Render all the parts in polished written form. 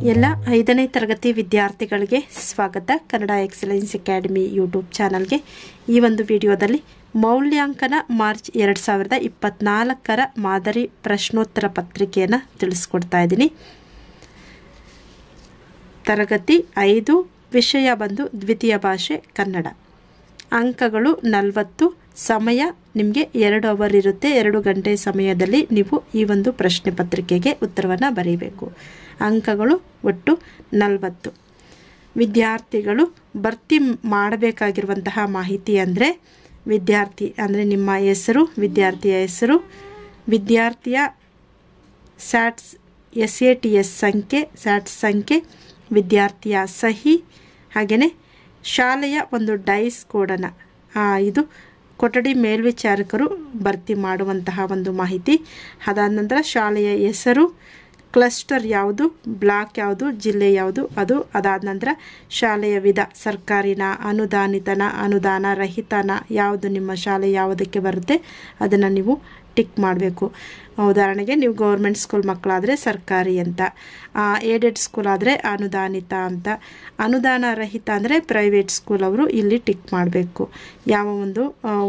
ಎಲ್ಲ 5ನೇ ತರಗತಿ ವಿದ್ಯಾರ್ಥಿಗಳಿಗೆ ಸ್ವಾಗತ. ಕನ್ನಡ ಎಕ್ಸಲೆನ್ಸ್ ಅಕಾಡೆಮಿ ಯೂಟ್ಯೂಬ್ ಚಾನಲ್ಗೆ. ಈ ಒಂದು ವಿಡಿಯೋದಲ್ಲಿ ಮೌಲ್ಯಾಂಕನ ಮಾರ್ಚ್ 2024ರ ಮಾದರಿ ಪ್ರಶ್ನೋತ್ತರ ಪತ್ರಿಕೆಯನ್ನು ತಿಳಿಸ್ಕೊಡ್ತಾ ಇದ್ದೀನಿ. ತರಗತಿ 5, ವಿಷಯ ಬಂದು ದ್ವಿತೀಯ ಭಾಷೆ ಕನ್ನಡ. ಅಂಕಗಳು 40. ಸಮಯ ನಿಮಗೆ 2 ಅವರ್ ಇರುತ್ತೆ. 2 ಗಂಟೆ ಸಮಯದಲ್ಲಿ ನೀವು ಈ ಒಂದು ಪ್ರಶ್ನೆ ಪತ್ರಿಕೆಗೆ ಉತ್ತರವನ್ನು ಬರೀಬೇಕು. ಅಂಕಗಳು ಒಟ್ಟು 40. ವಿದ್ಯಾರ್ಥಿಗಳು ಭರ್ತಿ ಮಾಡಬೇಕಾಗಿರುವಂತಹ ಮಾಹಿತಿ ಅಂದರೆ ವಿದ್ಯಾರ್ಥಿ ಅಂದರೆ ನಿಮ್ಮ ಹೆಸರು, ವಿದ್ಯಾರ್ಥಿಯ ಹೆಸರು, ವಿದ್ಯಾರ್ಥಿಯ SATS ಸಂಖ್ಯೆ, ವಿದ್ಯಾರ್ಥಿಯ ಸಹಿ, ಹಾಗೆಯೇ ಶಾಲೆಯ ಒಂದು ಡೈಸ್ ಕೋಡನ್ನು ಇದು ಕೊಠಡಿ ಮೇಲ್ವಿಚಾರಕರು ಭರ್ತಿ ಮಾಡುವಂತಹ ಒಂದು ಮಾಹಿತಿ. ಅದಾದ ನಂತರ ಶಾಲೆಯ ಹೆಸರು, ಕ್ಲಸ್ಟರ್ ಯಾವುದು, ಬ್ಲಾಕ್ ಯಾವುದು, ಜಿಲ್ಲೆ ಯಾವುದು ಅದು. ಅದಾದ ನಂತರ ಶಾಲೆಯ ವಿಧ, ಸರ್ಕಾರಿನ, ಅನುದಾನಿತನ, ಅನುದಾನ ರಹಿತನ, ಯಾವುದು ನಿಮ್ಮ ಶಾಲೆ ಯಾವುದಕ್ಕೆ ಬರುತ್ತೆ ಅದನ್ನು ನೀವು ಟಿಕ್ ಮಾಡಬೇಕು. ಉದಾಹರಣೆಗೆ ನೀವು ಗೌರ್ಮೆಂಟ್ ಸ್ಕೂಲ್ ಮಕ್ಕಳಾದರೆ ಸರ್ಕಾರಿ ಅಂತ, ಏಡೆಡ್ ಸ್ಕೂಲ್ ಆದರೆ ಅನುದಾನಿತ ಅಂತ, ಅನುದಾನ ರಹಿತ ಅಂದರೆ ಪ್ರೈವೇಟ್ ಸ್ಕೂಲ್ ಅವರು ಇಲ್ಲಿ ಟಿಕ್ ಮಾಡಬೇಕು. ಯಾವ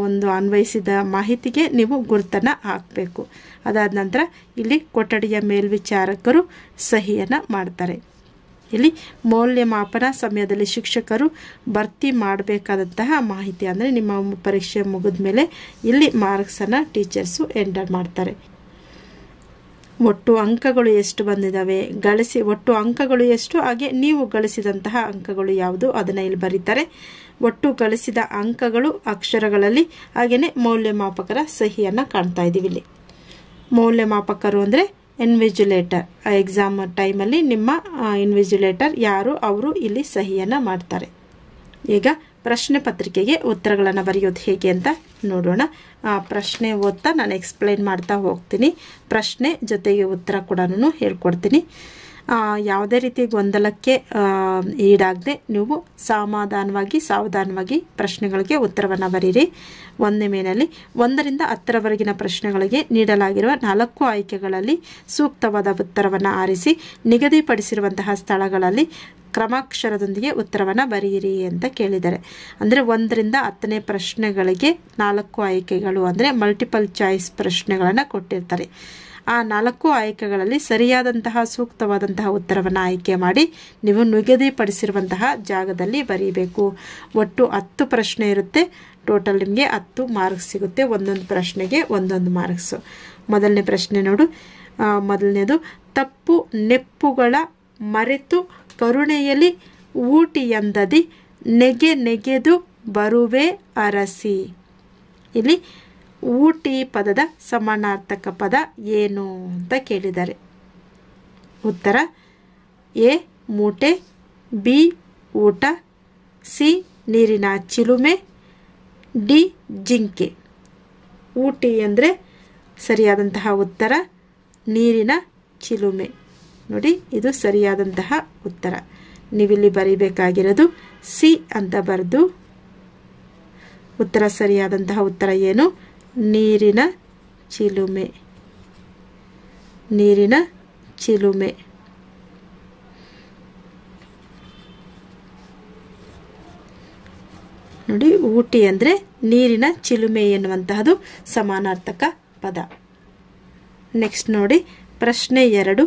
ಒಂದು ಅನ್ವಯಿಸಿದ ಮಾಹಿತಿಗೆ ನೀವು ಗುರುತನ್ನು ಹಾಕಬೇಕು. ಅದಾದ ನಂತರ ಇಲ್ಲಿ ಕೊಠಡಿಯ ಮೇಲ್ವಿಚಾರಕರು ಸಹಿಯನ್ನು ಮಾಡ್ತಾರೆ. ಇಲ್ಲಿ ಮೌಲ್ಯಮಾಪನ ಸಮಯದಲ್ಲಿ ಶಿಕ್ಷಕರು ಭರ್ತಿ ಮಾಡಬೇಕಾದಂತಹ ಮಾಹಿತಿ ಅಂದರೆ ನಿಮ್ಮ ಪರೀಕ್ಷೆ ಮುಗಿದ ಮೇಲೆ ಇಲ್ಲಿ ಮಾರ್ಕ್ಸನ್ನು ಟೀಚರ್ಸು ಎಂಟರ್ ಮಾಡ್ತಾರೆ. ಒಟ್ಟು ಅಂಕಗಳು ಎಷ್ಟು ಬಂದಿದ್ದಾವೆ, ಒಟ್ಟು ಅಂಕಗಳು ಎಷ್ಟು, ಹಾಗೆ ನೀವು ಗಳಿಸಿದಂತಹ ಅಂಕಗಳು ಯಾವುದು ಅದನ್ನು ಇಲ್ಲಿ ಬರೀತಾರೆ. ಒಟ್ಟು ಗಳಿಸಿದ ಅಂಕಗಳು ಅಕ್ಷರಗಳಲ್ಲಿ, ಹಾಗೆಯೇ ಮೌಲ್ಯಮಾಪಕರ ಸಹಿಯನ್ನು ಕಾಣ್ತಾ ಇದ್ದೀವಿ. ಇಲ್ಲಿ ಮೌಲ್ಯಮಾಪಕರು ಅಂದರೆ ಇನ್ವಿಜಿಲೇಟರ್. ಎಕ್ಸಾಮ್ ಟೈಮಲ್ಲಿ ನಿಮ್ಮ ಇನ್ವಿಜಿಲೇಟರ್ ಯಾರು ಅವರು ಇಲ್ಲಿ ಸಹಿಯನ್ನು ಮಾಡ್ತಾರೆ. ಈಗ ಪ್ರಶ್ನೆ ಪತ್ರಿಕೆಗೆ ಉತ್ತರಗಳನ್ನು ಬರೆಯೋದು ಹೇಗೆ ಅಂತ ನೋಡೋಣ. ಪ್ರಶ್ನೆ ಓದ್ತಾ ನಾನು ಎಕ್ಸ್ಪ್ಲೈನ್ ಮಾಡ್ತಾ ಹೋಗ್ತೀನಿ. ಪ್ರಶ್ನೆ ಜೊತೆಗೆ ಉತ್ತರ ಕೂಡ ಹೇಳ್ಕೊಡ್ತೀನಿ. ಯಾವುದೇ ರೀತಿ ಗೊಂದಲಕ್ಕೆ ಈಡಾಗದೆ ನೀವು ಸಾವಧಾನವಾಗಿ ಪ್ರಶ್ನೆಗಳಿಗೆ ಉತ್ತರವನ್ನು ಬರೀರಿ. 1ನೇ ಮೇನಲ್ಲಿ 1ರಿಂದ 10ರವರೆಗಿನ ಪ್ರಶ್ನೆಗಳಿಗೆ ನೀಡಲಾಗಿರುವ 4 ಆಯ್ಕೆಗಳಲ್ಲಿ ಸೂಕ್ತವಾದ ಉತ್ತರವನ್ನು ಆರಿಸಿ ನಿಗದಿಪಡಿಸಿರುವಂತಹ ಸ್ಥಳಗಳಲ್ಲಿ ಕ್ರಮಾಕ್ಷರದೊಂದಿಗೆ ಉತ್ತರವನ್ನು ಬರೆಯಿರಿ ಅಂತ ಕೇಳಿದ್ದಾರೆ. ಅಂದರೆ 1ರಿಂದ 10ನೇ ಪ್ರಶ್ನೆಗಳಿಗೆ 4 ಆಯ್ಕೆಗಳು ಅಂದರೆ ಮಲ್ಟಿಪಲ್ ಚಾಯ್ಸ್ ಪ್ರಶ್ನೆಗಳನ್ನು ಕೊಟ್ಟಿರ್ತಾರೆ. ಆ 4 ಆಯ್ಕೆಗಳಲ್ಲಿ ಸರಿಯಾದಂತಹ ಸೂಕ್ತವಾದಂತಹ ಉತ್ತರವನ್ನು ಆಯ್ಕೆ ಮಾಡಿ ನೀವು ನಿಗದಿಪಡಿಸಿರುವಂತಹ ಜಾಗದಲ್ಲಿ ಬರೀಬೇಕು. ಒಟ್ಟು 10 ಪ್ರಶ್ನೆ ಇರುತ್ತೆ. ಟೋಟಲ್ ನಿಮಗೆ 10 ಮಾರ್ಕ್ಸ್ ಸಿಗುತ್ತೆ. ಒಂದೊಂದು ಪ್ರಶ್ನೆಗೆ 1 ಮಾರ್ಕ್ಸು. ಮೊದಲನೇ ಪ್ರಶ್ನೆ ನೋಡು. ಮೊದಲನೇದು, ತಪ್ಪು ನೆಪ್ಪುಗಳ ಮರೆತು ಕರುಣೆಯಲ್ಲಿ ಊಟಿಯಂದದಿ ನೆಗೆದು ಬರುವೆ ಅರಸಿ. ಇಲ್ಲಿ ಊಟಿ ಪದದ ಸಮಾನಾರ್ಥಕ ಪದ ಏನು ಅಂತ ಕೇಳಿದ್ದಾರೆ. ಉತ್ತರ ಎ ಮೂಟೆ, ಬಿ ಊಟ, ಸಿ ನೀರಿನ ಚಿಲುಮೆ, ಡಿ ಜಿಂಕೆ. ಊಟಿ ಅಂದರೆ ಸರಿಯಾದಂತಹ ಉತ್ತರ ನೀರಿನ ಚಿಲುಮೆ. ನೋಡಿ, ಇದು ಸರಿಯಾದಂತಹ ಉತ್ತರ. ನೀವಿಲ್ಲಿ ಬರೀಬೇಕಾಗಿರೋದು ಸಿ ಅಂತ ಬರೆದು ಉತ್ತರ ಸರಿಯಾದಂತಹ ಉತ್ತರ ಏನು? ನೀರಿನ ಚಿಲುಮೆ. ನೀರಿನ ಚಿಲುಮೆ. ನೋಡಿ, ಊಟಿ ಅಂದರೆ ನೀರಿನ ಚಿಲುಮೆ ಎನ್ನುವಂತಹದ್ದು ಸಮಾನಾರ್ಥಕ ಪದ. ನೆಕ್ಸ್ಟ್ ನೋಡಿ, ಪ್ರಶ್ನೆ 2.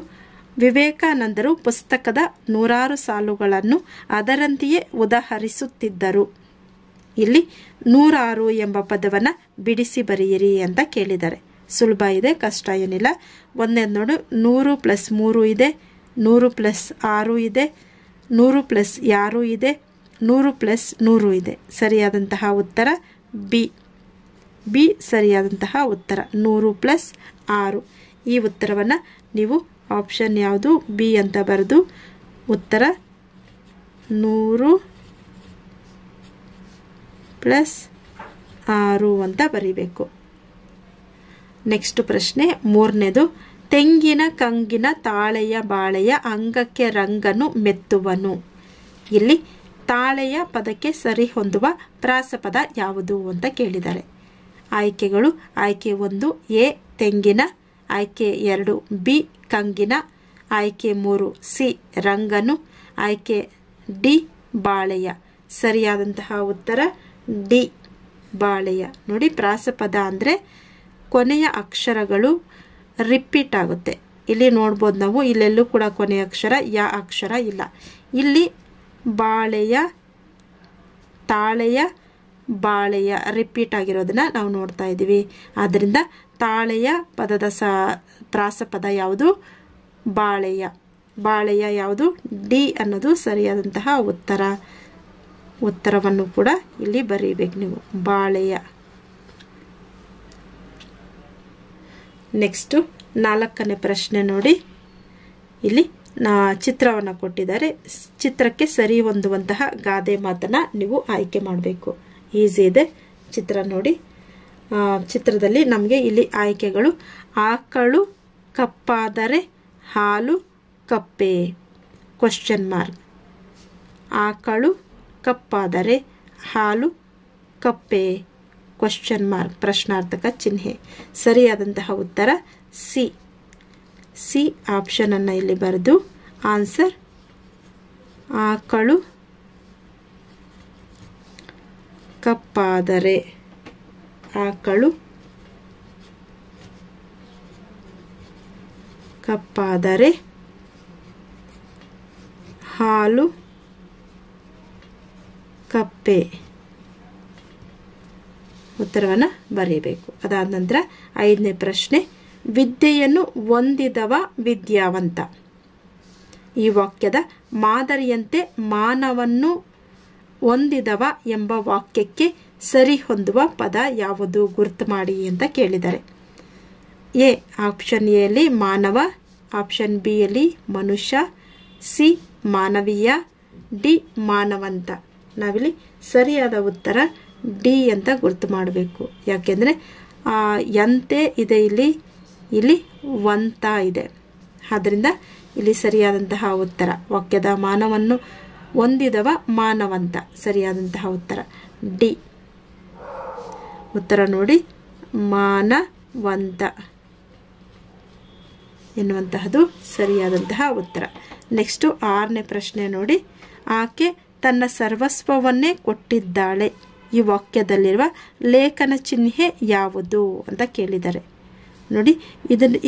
ವಿವೇಕಾನಂದರು ಪುಸ್ತಕದ 100 ಸಾಲುಗಳನ್ನು ಅದರಂತೆಯೇ ಉದಾಹರಿಸುತ್ತಿದ್ದರು. ಇಲ್ಲಿ 100 ಎಂಬ ಪದವನ್ನು ಬಿಡಿಸಿ ಬರೆಯಿರಿ ಅಂತ ಕೇಳಿದ್ದಾರೆ. ಸುಲಭ ಇದೆ, ಕಷ್ಟ ಏನಿಲ್ಲ. ಒಂದೇದು ನೋಡು, 100 + 3 ಇದೆ, 100 + 6 ಇದೆ, 100 + 6 ಇದೆ, 100 + 100 ಇದೆ. ಸರಿಯಾದಂತಹ ಉತ್ತರ ಬಿ ಸರಿಯಾದಂತಹ ಉತ್ತರ 100 + 6. ಈ ಉತ್ತರವನ್ನು ನೀವು ಆಪ್ಷನ್ ಯಾವುದು ಬಿ ಅಂತ ಬರೆದು ಉತ್ತರ 100 + 6 ಅಂತ ಬರೀಬೇಕು. ನೆಕ್ಸ್ಟ್ ಪ್ರಶ್ನೆ 3ನೇದು, ತೆಂಗಿನ ಕಂಗಿನ ತಾಳೆಯ ಬಾಳೆಯ ಅಂಗಕ್ಕೆ ರಂಗನು ಮೆತ್ತುವನು. ಇಲ್ಲಿ ತಾಳೆಯ ಪದಕ್ಕೆ ಸರಿ ಹೊಂದುವ ಪ್ರಾಸಪದ ಯಾವುದು ಅಂತ ಕೇಳಿದ್ದಾರೆ. ಆಯ್ಕೆಗಳು: ಆಯ್ಕೆ 1 ಎ ತೆಂಗಿನ, ಆಯ್ಕೆ 2 ಬಿ ಕಂಗಿನ, ಆಯ್ಕೆ 3 ಸಿ ರಂಗನು, ಆಯ್ಕೆ ಡಿ ಬಾಳೆಯ. ಸರಿಯಾದಂತಹ ಉತ್ತರ ಡಿ ಬಾಳೆಯ. ನೋಡಿ, ಪ್ರಾಸಪದ ಅಂದರೆ ಕೊನೆಯ ಅಕ್ಷರಗಳು ರಿಪೀಟ್ ಆಗುತ್ತೆ. ಇಲ್ಲಿ ನೋಡ್ಬೋದು ನಾವು, ಇಲ್ಲೆಲ್ಲೂ ಕೂಡ ಕೊನೆಯ ಅಕ್ಷರ ಯಾ ಅಕ್ಷರ ಇಲ್ಲ. ಇಲ್ಲಿ ಬಾಳೆಯ, ತಾಳೆಯ, ಬಾಳೆಯ ರಿಪೀಟ್ ಆಗಿರೋದನ್ನ ನಾವು ನೋಡ್ತಾ ಇದ್ದೀವಿ. ಆದ್ದರಿಂದ ತಾಳೆಯ ಪದದ ಪ್ರಾಸಪದ ಯಾವುದು? ಬಾಳೆಯ. ಬಾಳೆಯ ಯಾವುದು? ಡಿ ಅನ್ನೋದು ಸರಿಯಾದಂತಹ ಉತ್ತರ. ಉತ್ತರವನ್ನು ಕೂಡ ಇಲ್ಲಿ ಬರೀಬೇಕು ನೀವು, ಬಾಳೆಯ. ನೆಕ್ಸ್ಟು 4ನೇ ಪ್ರಶ್ನೆ ನೋಡಿ. ಇಲ್ಲಿ ಚಿತ್ರವನ್ನು ಕೊಟ್ಟಿದ್ದಾರೆ. ಚಿತ್ರಕ್ಕೆ ಸರಿ ಹೊಂದುವಂತಹ ಗಾದೆ ಮಾತನ್ನು ನೀವು ಆಯ್ಕೆ ಮಾಡಬೇಕು. ಈಸಿ ಇದೆ ಚಿತ್ರ ನೋಡಿ. ಚಿತ್ರದಲ್ಲಿ ನಮಗೆ ಇಲ್ಲಿ ಆಯ್ಕೆಗಳು: ಆಕಳು ಕಪ್ಪಾದರೆ ಹಾಲು ಕಪ್ಪೆ? Question mark. ಆಕಳು ಕಪ್ಪಾದರೆ ಹಾಲು ಕಪ್ಪೆ? ಕ್ವಶನ್ ಮಾರ್ಕ್, ಪ್ರಶ್ನಾರ್ಥಕ ಚಿಹ್ನೆ. ಸರಿಯಾದಂತಹ ಉತ್ತರ ಸಿ. ಸಿ ಆಪ್ಷನ್ ಅನ್ನು ಇಲ್ಲಿ ಬರೆದು ಆನ್ಸರ್ ಆಕಳು ಕಪ್ಪಾದರೆ, ಆಕಳು ಕಪ್ಪಾದರೆ ಹಾಲು ಕಪ್ಪೆ ಉತ್ತರವನ್ನು ಬರೆಯಬೇಕು. ಅದಾದ ನಂತರ 5ನೇ ಪ್ರಶ್ನೆ, ವಿದ್ಯೆಯನ್ನು ಹೊಂದಿದವ ವಿದ್ಯಾವಂತ. ಈ ವಾಕ್ಯದ ಮಾದರಿಯಂತೆ ಮಾನವನ್ನು ಹೊಂದಿದವ ಎಂಬ ವಾಕ್ಯಕ್ಕೆ ಸರಿ ಹೊಂದುವ ಪದ ಯಾವುದು? ಗುರುತು ಮಾಡಿ ಅಂತ ಕೇಳಿದ್ದಾರೆ. ಎ ಆಪ್ಷನ್ ಎ ಯಲ್ಲಿ ಮಾನವ, ಆಪ್ಷನ್ ಬಿ ಯಲ್ಲಿ ಮನುಷ್ಯ, ಸಿ ಮಾನವೀಯ, ಡಿ ಮಾನವಂತ. ನಾವಿಲ್ಲಿ ಸರಿಯಾದ ಉತ್ತರ ಡಿ ಅಂತ ಗುರುತು ಮಾಡಬೇಕು. ಯಾಕೆಂದರೆ ಯಂತೆ ಇದೆ, ಇಲ್ಲಿ ವಂತ ಇದೆ. ಆದ್ದರಿಂದ ಇಲ್ಲಿ ಸರಿಯಾದಂತಹ ಉತ್ತರ ವಾಕ್ಯದ ಮಾನವನ್ನು ಹೊಂದಿದವ ಮಾನವಂತ. ಸರಿಯಾದಂತಹ ಉತ್ತರ ಡಿ. ಉತ್ತರ ನೋಡಿ, ಮಾನವಂತ ಎನ್ನುವಂತಹದ್ದು ಸರಿಯಾದಂತಹ ಉತ್ತರ. ನೆಕ್ಸ್ಟು 6ನೇ ಪ್ರಶ್ನೆ ನೋಡಿ. ಆಕೆ ತನ್ನ ಸರ್ವಸ್ವವನ್ನೇ ಕೊಟ್ಟಿದ್ದಾಳೆ. ಈ ವಾಕ್ಯದಲ್ಲಿರುವ ಲೇಖನ ಚಿಹ್ನೆ ಯಾವುದು ಅಂತ ಕೇಳಿದ್ದಾರೆ. ನೋಡಿ,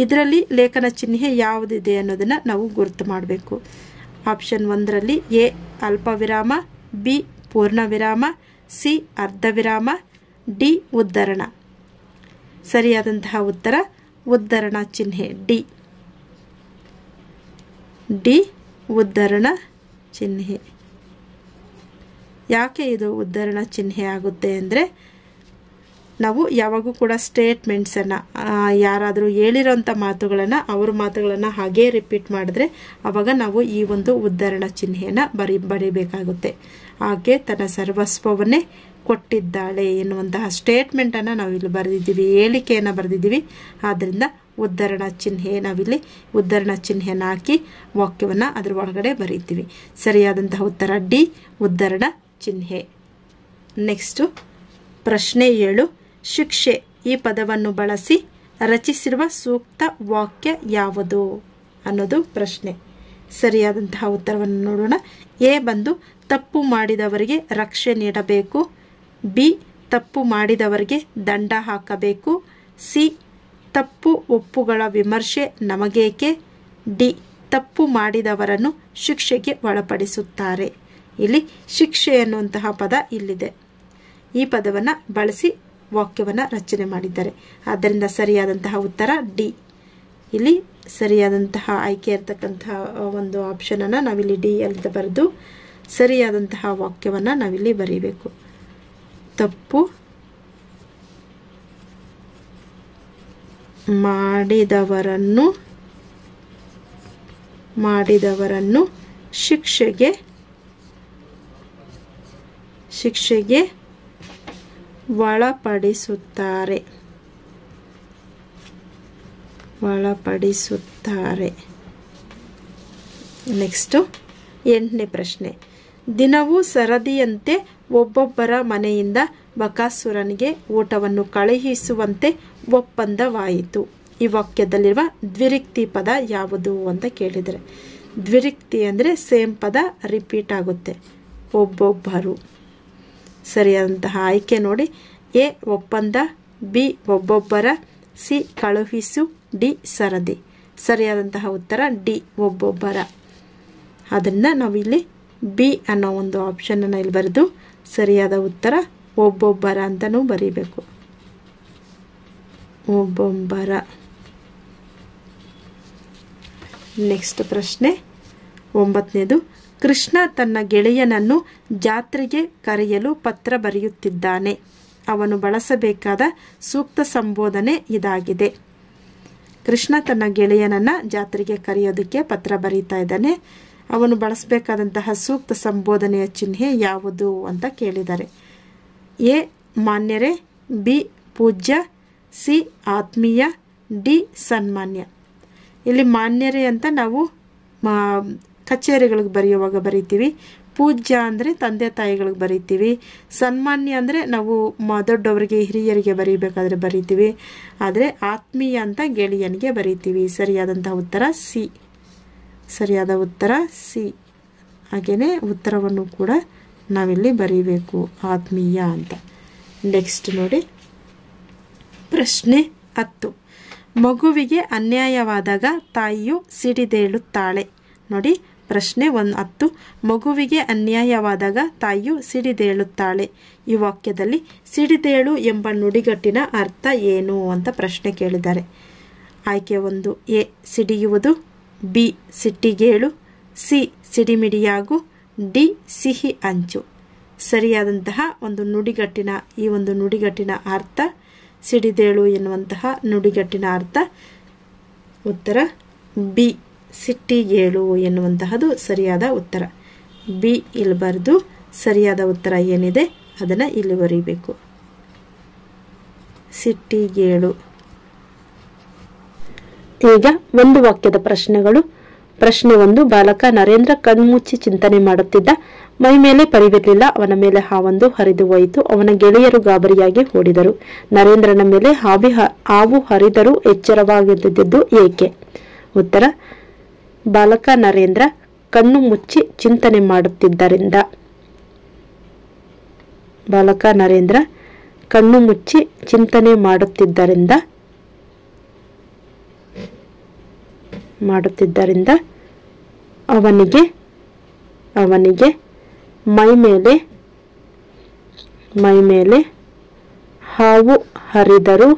ಇದರಲ್ಲಿ ಲೇಖನ ಚಿಹ್ನೆ ಯಾವುದಿದೆ ಅನ್ನೋದನ್ನು ನಾವು ಗುರುತು ಮಾಡಬೇಕು. ಆಪ್ಷನ್ 1ರಲ್ಲಿ ಎ ಅಲ್ಪ ವಿರಾಮ, ಬಿ ಪೂರ್ಣ ವಿರಾಮ, ಸಿ ಅರ್ಧ ವಿರಾಮ, ಡಿ ಉದ್ಧರಣ. ಸರಿಯಾದಂತಹ ಉತ್ತರ ಉದ್ಧರಣ ಚಿಹ್ನೆ ಡಿ. ಡಿ ಉದ್ಧರಣ ಚಿಹ್ನೆ. ಯಾಕೆ ಇದು ಉದ್ಧರಣ ಚಿಹ್ನೆ ಆಗುತ್ತೆ ಅಂದರೆ, ನಾವು ಯಾವಾಗೂ ಕೂಡ ಸ್ಟೇಟ್ಮೆಂಟ್ಸನ್ನು, ಯಾರಾದರೂ ಹೇಳಿರೋಂಥ ಮಾತುಗಳನ್ನು, ಅವ್ರ ಮಾತುಗಳನ್ನು ಹಾಗೇ ರಿಪೀಟ್ ಮಾಡಿದ್ರೆ ಆವಾಗ ನಾವು ಈ ಒಂದು ಉದ್ಧರಣ ಚಿಹ್ನೆಯನ್ನು ಬರೀಬೇಕಾಗುತ್ತೆ. ಹಾಗೆ ತನ್ನ ಸರ್ವಸ್ವವನ್ನೇ ಕೊಟ್ಟಿದ್ದಾಳೆ ಎನ್ನುವಂತಹ ಸ್ಟೇಟ್ಮೆಂಟನ್ನು ನಾವಿಲ್ಲಿ ಬರೆದಿದ್ದೀವಿ, ಹೇಳಿಕೆಯನ್ನು ಬರೆದಿದ್ದೀವಿ. ಆದ್ದರಿಂದ ಉದ್ಧರಣ ಚಿಹ್ನೆ, ನಾವಿಲ್ಲಿ ಉದ್ಧರಣ ಚಿಹ್ನೆಯನ್ನು ಹಾಕಿ ವಾಕ್ಯವನ್ನು ಅದರ ಒಳಗಡೆ ಬರೀತೀವಿ. ಸರಿಯಾದಂತಹ ಉತ್ತರ ಡಿ ಉದ್ಧರಣ ಚಿಹ್ನೆ. ನೆಕ್ಸ್ಟು ಪ್ರಶ್ನೆ 7, ಶಿಕ್ಷೆ ಈ ಪದವನ್ನು ಬಳಸಿ ರಚಿಸಿರುವ ಸೂಕ್ತ ವಾಕ್ಯ ಯಾವುದು ಅನ್ನೋದು ಪ್ರಶ್ನೆ. ಸರಿಯಾದಂತಹ ಉತ್ತರವನ್ನು ನೋಡೋಣ. ಎ ಬಂದು ತಪ್ಪು ಮಾಡಿದವರಿಗೆ ರಕ್ಷೆ ನೀಡಬೇಕು, ಬಿ ತಪ್ಪು ಮಾಡಿದವರಿಗೆ ದಂಡ ಹಾಕಬೇಕು, ಸಿ ತಪ್ಪು ಒಪ್ಪುಗಳ ವಿಮರ್ಶೆ ನಮಗೇಕೆ, ಡಿ ತಪ್ಪು ಮಾಡಿದವರನ್ನು ಶಿಕ್ಷೆಗೆ ಒಳಪಡಿಸುತ್ತಾರೆ. ಇಲ್ಲಿ ಶಿಕ್ಷೆ ಎನ್ನುವಂತಹ ಪದ ಇಲ್ಲಿದೆ. ಈ ಪದವನ್ನು ಬಳಸಿ ವಾಕ್ಯವನ್ನು ರಚನೆ ಮಾಡಿದ್ದಾರೆ. ಆದ್ದರಿಂದ ಸರಿಯಾದಂತಹ ಉತ್ತರ ಡಿ. ಇಲ್ಲಿ ಸರಿಯಾದಂತಹ ಆಯ್ಕೆ ಇರತಕ್ಕಂತಹ ಒಂದು ಆಪ್ಷನನ್ನು ನಾವಿಲ್ಲಿ ಡಿ ಅಂತ ಬರೆದು ಸರಿಯಾದಂತಹ ವಾಕ್ಯವನ್ನು ನಾವಿಲ್ಲಿ ಬರೀಬೇಕು. ತಪ್ಪು ಮಾಡಿದವರನ್ನು ಶಿಕ್ಷೆಗೆ ಒಳಪಡಿಸುತ್ತಾರೆ. ನೆಕ್ಸ್ಟು 8ನೇ ಪ್ರಶ್ನೆ. ದಿನವೂ ಸರದಿಯಂತೆ ಒಬ್ಬೊಬ್ಬರ ಮನೆಯಿಂದ ಬಕಾಸುರನಿಗೆ ಊಟವನ್ನು ಕಳುಹಿಸುವಂತೆ ಒಪ್ಪಂದವಾಯಿತು. ಈ ವಾಕ್ಯದಲ್ಲಿರುವ ದ್ವಿರಿಕ್ತಿ ಪದ ಯಾವುದು ಅಂತ ಕೇಳಿದರೆ, ದ್ವಿರಿಕ್ತಿ ಅಂದರೆ ಸೇಮ್ ಪದ ರಿಪೀಟ್ ಆಗುತ್ತೆ. ಒಬ್ಬೊಬ್ಬರು. ಸರಿಯಾದಂತಹ ಆಯ್ಕೆ ನೋಡಿ. ಎ ಒಪ್ಪಂದ, ಬಿ ಒಬ್ಬೊಬ್ಬರ, ಸಿ ಕಳುಹಿಸು, ಡಿ ಸರದಿ. ಸರಿಯಾದಂತಹ ಉತ್ತರ ಡಿ ಒಬ್ಬೊಬ್ಬರ. ಆದ್ದರಿಂದ ನಾವಿಲ್ಲಿ ಬಿ ಅನ್ನೋ ಒಂದು ಆಪ್ಷನನ್ನು ಇಲ್ಲಿ ಬರೆದು ಸರಿಯಾದ ಉತ್ತರ ಒಬ್ಬೊಬ್ಬರ ಅಂತಲೂ ಬರೀಬೇಕು. ಒಬ್ಬೊಬ್ಬರ. ನೆಕ್ಸ್ಟ್ ಪ್ರಶ್ನೆ 9ನೇದು. ಕೃಷ್ಣ ತನ್ನ ಗೆಳೆಯನನ್ನು ಜಾತ್ರೆಗೆ ಕರೆಯಲು ಪತ್ರ ಬರೆಯುತ್ತಿದ್ದಾನೆ. ಅವನು ಬಳಸಬೇಕಾದ ಸೂಕ್ತ ಸಂಬೋಧನೆ ಇದಾಗಿದೆ. ಕೃಷ್ಣ ತನ್ನ ಗೆಳೆಯನನ್ನು ಜಾತ್ರೆಗೆ ಕರೆಯೋದಕ್ಕೆ ಪತ್ರ ಬರೀತಾ ಇದ್ದಾನೆ. ಅವನು ಬಳಸಬೇಕಾದಂತಹ ಸೂಕ್ತ ಸಂಬೋಧನೆಯ ಚಿಹ್ನೆ ಯಾವುದು ಅಂತ ಕೇಳಿದ್ದಾರೆ. ಎ ಮಾನ್ಯರೇ, ಬಿ ಪೂಜ್ಯ, ಸಿ ಆತ್ಮೀಯ, ಡಿ ಸನ್ಮಾನ್ಯ. ಇಲ್ಲಿ ಮಾನ್ಯರೇ ಅಂತ ನಾವು ಕಚೇರಿಗಳಿಗೆ ಬರೆಯುವಾಗ ಬರಿತೀವಿ. ಪೂಜ್ಯ ಅಂದರೆ ತಂದೆ ತಾಯಿಗಳಿಗೆ ಬರಿತೀವಿ. ಸನ್ಮಾನ್ಯ ಅಂದರೆ ನಾವು ದೊಡ್ಡವರಿಗೆ ಹಿರಿಯರಿಗೆ ಬರೀಬೇಕಾದ್ರೆ ಬರಿತೀವಿ. ಆದರೆ ಆತ್ಮೀಯ ಅಂತ ಗೆಳೆಯನಿಗೆ ಬರಿತೀವಿ. ಸರಿಯಾದಂಥ ಉತ್ತರ ಸಿ. ಸರಿಯಾದ ಉತ್ತರ ಸಿ. ಹಾಗೆಯೇ ಉತ್ತರವನ್ನು ಕೂಡ ನಾವಿಲ್ಲಿ ಬರೀಬೇಕು, ಆತ್ಮೀಯ ಅಂತ. ನೆಕ್ಸ್ಟ್ ನೋಡಿ ಪ್ರಶ್ನೆ 10. ಮಗುವಿಗೆ ಅನ್ಯಾಯವಾದಾಗ ತಾಯಿಯು ಸಿಡಿದೇಳುತ್ತಾಳೆ. ನೋಡಿ ಪ್ರಶ್ನೆ 10. ಮಗುವಿಗೆ ಅನ್ಯಾಯವಾದಾಗ ತಾಯಿಯು ಸಿಡಿದೇಳುತ್ತಾಳೆ. ಈ ವಾಕ್ಯದಲ್ಲಿ ಸಿಡಿದೇಳು ಎಂಬ ನುಡಿಗಟ್ಟಿನ ಅರ್ಥ ಏನು ಅಂತ ಪ್ರಶ್ನೆ ಕೇಳಿದ್ದಾರೆ. ಆಯ್ಕೆ 1 ಎ ಸಿಡಿಯುವುದು, ಬಿ ಸಿಟ್ಟಿಗೇಳು, ಸಿ ಸಿಡಿಮಿಡಿಯಾಗು, ಡಿ ಸಿಹಿ ಅಂಚು. ಸರಿಯಾದಂತಹ ಒಂದು ನುಡಿಗಟ್ಟಿನ ಈ ಒಂದು ನುಡಿಗಟ್ಟಿನ ಅರ್ಥ ಸಿಡಿದೇಳು ಎನ್ನುವಂತಹ ನುಡಿಗಟ್ಟಿನ ಅರ್ಥ ಉತ್ತರ ಬಿ ಸಿಟ್ಟಿಗೇಳು ಎನ್ನುವಂತಹದ್ದು ಸರಿಯಾದ ಉತ್ತರ. ಬಿ ಇಲ್ಲಿ ಬರೆದು ಸರಿಯಾದ ಉತ್ತರ ಏನಿದೆ ಅದನ್ನು ಇಲ್ಲಿ ಬರೀಬೇಕು. ಸಿಟ್ಟಿಗೇಳು. ಈಗ ಒಂದು ವಾಕ್ಯದ ಪ್ರಶ್ನೆಗಳು. ಪ್ರಶ್ನೆ 1. ಬಾಲಕ ನರೇಂದ್ರ ಕಣ್ಮುಚ್ಚಿ ಚಿಂತನೆ ಮಾಡುತ್ತಿದ್ದ. ಮೈ ಮೇಲೆ ಪರಿವಿರಲಿಲ್ಲ. ಅವನ ಮೇಲೆ ಹಾವೊಂದು ಹರಿದು ಹೋಯಿತು. ಅವನ ಗೆಳೆಯರು ಗಾಬರಿಯಾಗಿ ಓಡಿದರು. ನರೇಂದ್ರನ ಮೇಲೆ ಹಾವು ಹರಿದರೂ ಎಚ್ಚರವಾಗಿದ್ದುದು ಏಕೆ? ಉತ್ತರ ಬಾಲಕ ನರೇಂದ್ರ ಕಣ್ಣು ಮುಚ್ಚಿ ಚಿಂತನೆ ಮಾಡುತ್ತಿದ್ದರಿಂದ. ಬಾಲಕ ನರೇಂದ್ರ ಕಣ್ಣು ಮುಚ್ಚಿ ಚಿಂತನೆ ಮಾಡುತ್ತಿದ್ದರಿಂದ ಅವನಿಗೆ ಮೈ ಮೇಲೆ ಹಾವು ಹರಿದರೂ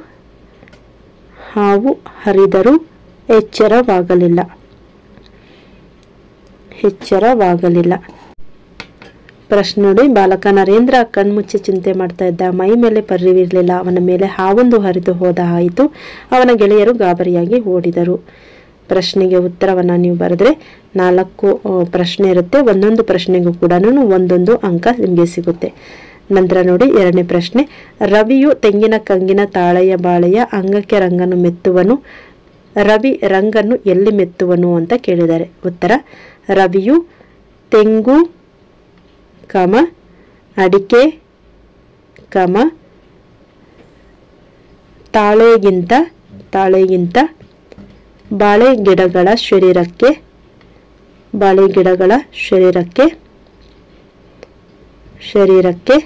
ಎಚ್ಚರವಾಗಲಿಲ್ಲ. ಪ್ರಶ್ನೆ ನೋಡಿ. ಬಾಲಕ ನರೇಂದ್ರ ಕಣ್ಮುಚ್ಚಿ ಚಿಂತೆ ಮಾಡ್ತಾ ಇದ್ದ. ಮೈ ಮೇಲೆ ಪರಿವಿರಲಿಲ್ಲ. ಅವನ ಮೇಲೆ ಹಾವೊಂದು ಹರಿದು ಹೋದ ಆಯಿತು. ಅವನ ಗೆಳೆಯರು ಗಾಬರಿಯಾಗಿ ಓಡಿದರು. ಪ್ರಶ್ನೆಗೆ ಉತ್ತರವನ್ನು ನೀವು ಬರೆದ್ರೆ 4 ಪ್ರಶ್ನೆ ಇರುತ್ತೆ. ಒಂದೊಂದು ಪ್ರಶ್ನೆಗೂ ಕೂಡ 1 ಅಂಕ ನಿಮಗೆ ಸಿಗುತ್ತೆ. ನಂತರ ನೋಡಿ 2ನೇ ಪ್ರಶ್ನೆ. ರವಿಯು ತೆಂಗಿನ ಕಂಗಿನ ತಾಳೆಯ ಬಾಳೆಯ ಅಂಗಕ್ಕೆ ರಂಗನ್ನು ಮೆತ್ತುವನು. ರವಿ ರಂಗನ್ನು ಎಲ್ಲಿ ಮೆತ್ತುವನು ಅಂತ ಕೇಳಿದ್ದಾರೆ. ಉತ್ತರ ರವಿಯು ತೆಂಗು ಅಡಿಕೆ ತಾಳೆಗಿಂತ ಬಾಳೆ ಗಿಡಗಳ ಶರೀರಕ್ಕೆ